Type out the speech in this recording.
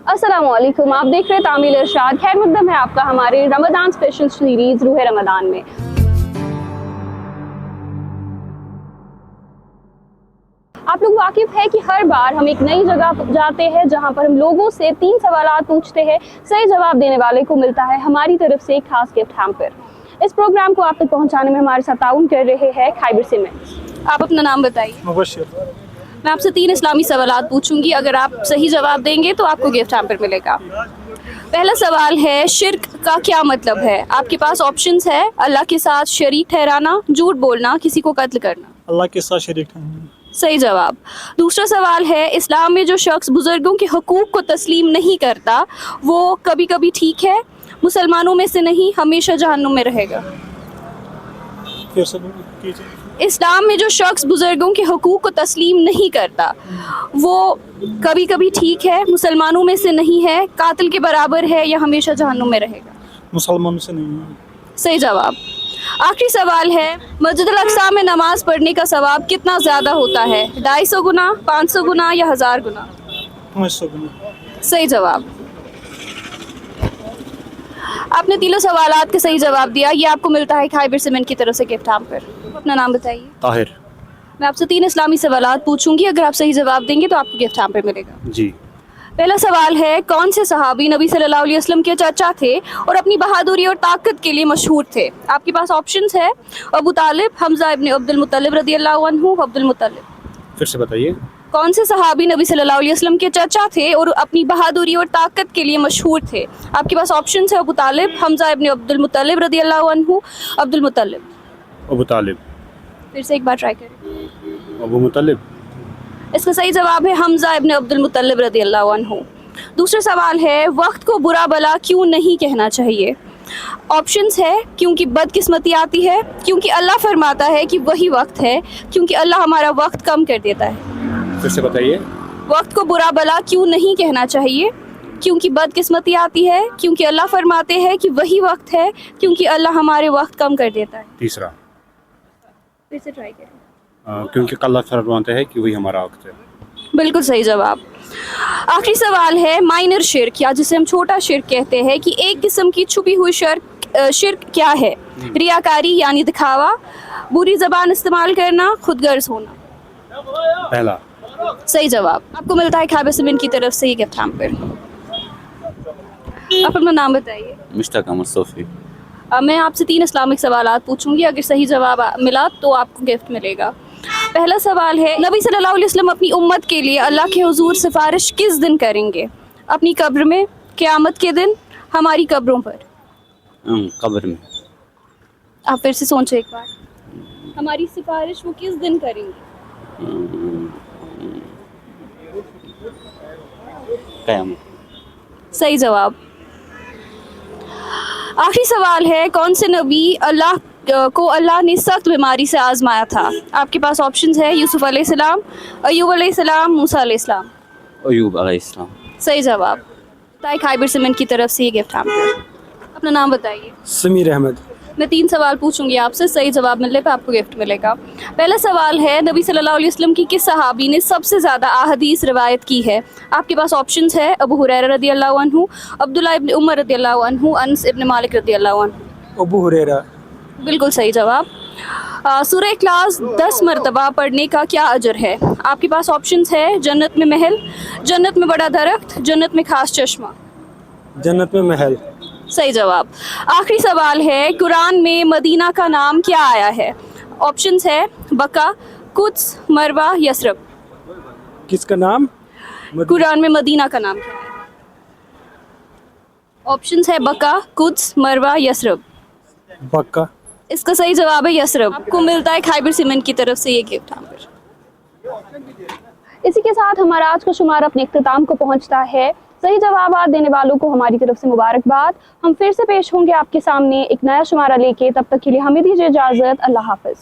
अस्सलामुअलैकुम, आप देख रहे हैं तामील इरशाद। खैर मकदम है आपका हमारे रमज़ान स्पेशल सीरीज़ रूह रमज़ान में। आप लोग वाकिफ़ है कि हर बार हम एक नई जगह जाते हैं जहां पर हम लोगों से 3 सवालात पूछते हैं, सही जवाब देने वाले को मिलता है हमारी तरफ से एक खास गिफ्ट हैम्पर। इस प्रोग्राम को आप तक पहुंचाने में हमारे साथ ताउन कर रहे हैं खाइबर सीमेंट। आप अपना नाम बताइए। मुबश्शिर। मैं आपसे 3 इस्लामी सवालात पूछूंगी, अगर आप सही जवाब देंगे तो आपको गिफ्ट हैम्पर मिलेगा। पहला सवाल है, शिर्क का क्या मतलब है? आपके पास ऑप्शंस है, अल्लाह के साथ शरीक ठहराना, झूठ बोलना, किसी को कत्ल करना। अल्लाह के साथ शरीक ठहराना। सही जवाब। दूसरा सवाल है, इस्लाम में जो शख्स बुजुर्गों के हुकूक को तस्लीम नहीं करता वो कभी कभी ठीक है, मुसलमानों में से नहीं, हमेशा जहन्नुम में रहेगा। फिर से कीजिए। इस्लाम में जो शख्स बुजुर्गों के हुकूक को तस्लीम नहीं करता वो कभी कभी ठीक है, मुसलमानों में से नहीं है, कातिल के बराबर है या हमेशा जहन्नुम में रहेगा। मुसलमानों से नहीं है। सही जवाब। आखिरी सवाल है, मस्जिद अल अक्सा में नमाज पढ़ने का सवाब कितना ज़्यादा होता है? 250 गुना, 500 गुना या 1000 गुना? 500 गुना। सही जवाब। आपने तीनों सवालात के सही जवाब दिया, ये आपको मिलता है खाइबर सीमेंट की तरफ से गिफ्ट हैम्पर। अपना नाम बताइए। ताहिर। मैं आपसे 3 इस्लामी सवालात पूछूंगी, अगर आप सही जवाब देंगे तो आपको गिफ्ट हैम्पर मिलेगा। जी। पहला सवाल है, कौन से सहाबी नबी सल्लल्लाहु अलैहि वसल्लम के चाचा थे और अपनी बहादुरी और ताकत के लिए मशहूर थे? आपके पास ऑप्शंस है, अबू तालिब, हमजा इब्न अब्दुल मुत्तलिब रदियल्लाहु अन्हु, अब्दुल मुत्तलिब। फिर से बताइए। कौन से सहाबी नबी सल्लल्लाहु अलैहि वसल्लम के चाचा थे और अपनी बहादुरी और ताकत के लिए मशहूर थे? आपके पास ऑप्शंस है, अबू तालिब, हमजा इब्न अब्दुल मुत्तलिब रदियल्लाहु अन्हु, अब्दुल मुत्तलिब। अबू तालिब। फिर से एक बार ट्राई करें। अबू मुत्तलिब। इसका सही जवाब है हमजा इब्न अब्दुल मुत्तलिब रदियल्लाहु अन्हु। दूसरा सवाल है, वक्त को बुरा भला क्यों नहीं कहना चाहिए? ऑप्शंस है, क्योंकि बदकिस्मती आती है, क्योंकि अल्लाह फरमाता है कि वही वक्त है, क्योंकि अल्लाह हमारा वक्त कम कर देता है। फिर से बताइए। वक्त को बुरा भला क्यों नहीं कहना चाहिए? क्योंकि बदकिस्मती आती है, क्योंकि अल्लाह फरमाते हैं कि वही वक्त है, क्योंकि अल्लाह हमारे वक्त कम कर देता है। तीसरा। फिर से ट्राई करें। क्योंकि अल्लाह फरमाता है कि वही हमारा वक्त है। बिल्कुल सही जवाब। आखिरी सवाल है, माइनर शिर्क या जिसे हम छोटा शिर्क कहते हैं कि एक किस्म की छुपी हुई शिर्क क्या है? रियाकारी यानी दिखावा, बुरी जबान इस्तेमाल करना, खुदगर्ज होना। पहला। सही जवाब। आपको मिलता है खाइबर सीमेंट की तरफ से ये गिफ्ट हैम्पर। आप अपना नाम बताइए। मुश्ताक अहमद सोफी। मैं आपसे 3 इस्लामिक सवालात पूछूंगी, अगर सही जवाब मिला तो आपको गिफ्ट मिलेगा। पहला सवाल है, नबी सल्लल्लाहु अलैहि वसल्लम अपनी उम्मत के लिए अल्लाह के हुजूर सिफारिश किस दिन करेंगे? अपनी कब्र में, क़यामत के दिन, हमारी कब्रों पर? कब्र में। आप फिर से सोचें एक बार, हमारी सिफारिश वो किस दिन करेंगे? क़यामत। सही जवाब। आखिरी सवाल है, कौन से नबी को अल्लाह ने सख्त बीमारी से आजमाया था? आपके पास ऑप्शंस है, यूसुफ अलैहिस्सलाम, अय्यूब अलैहिस्सलाम, मूसा अलैहिस्सलाम। अय्यूब अलैहिस्सलाम। सही जवाब। ताई खाइबर सीमेंट की तरफ से ये गिफ्ट हैम्पर। अपना नाम बताइए। समीर अहमद। मैं 3 सवाल पूछूंगी आपसे, सही जवाब मिलने पे आपको गिफ्ट मिलेगा। पहला सवाल है, नबी सल्लल्लाहु अलैहि वसल्लम की किस सहाबी ने सबसे ज़्यादा अहादीस रिवायत की है? आपके पास ऑप्शंस है, अबू हुरैरा रदियल्लाहु अन्हु, अब्दुल्लाह इब्न उमर रदियल्लाहु अन्हु, अनस इब्न मालिक रदियल्लाहु अन्हु। अबू हुरैरा। बिल्कुल सही जवाब। सूरह इखलास 10 मरतबा पढ़ने का क्या अजर है? आपके पास ऑप्शंस है, जन्नत में महल, जन्नत में बड़ा दरख्त, जन्नत में खास चश्मा। जन्नत में महल। सही जवाब। आखिरी सवाल है, कुरान में मदीना का नाम क्या आया है? ऑप्शंस है, बका, कुद्स, मरवा, यसरब। किसका नाम? कुरान में मदीना का नाम क्या है? ऑप्शंस है, बका, कुद्स, मरवा, यसरब। बक्का। इसका सही जवाब है यसरब। आपको मिलता है खाइबर सीमेंट की तरफ से ये गिफ्ट हैम्पर। इसी के साथ हमारा आज का शुमारा अपने इख्तिताम को पहुंचता है। सही जवाब देने वालों को हमारी तरफ से मुबारकबाद। हम फिर से पेश होंगे आपके सामने एक नया शुमारा लेके, तब तक के लिए हमें दीजिए इजाज़त। अल्लाह हाफ़िज़।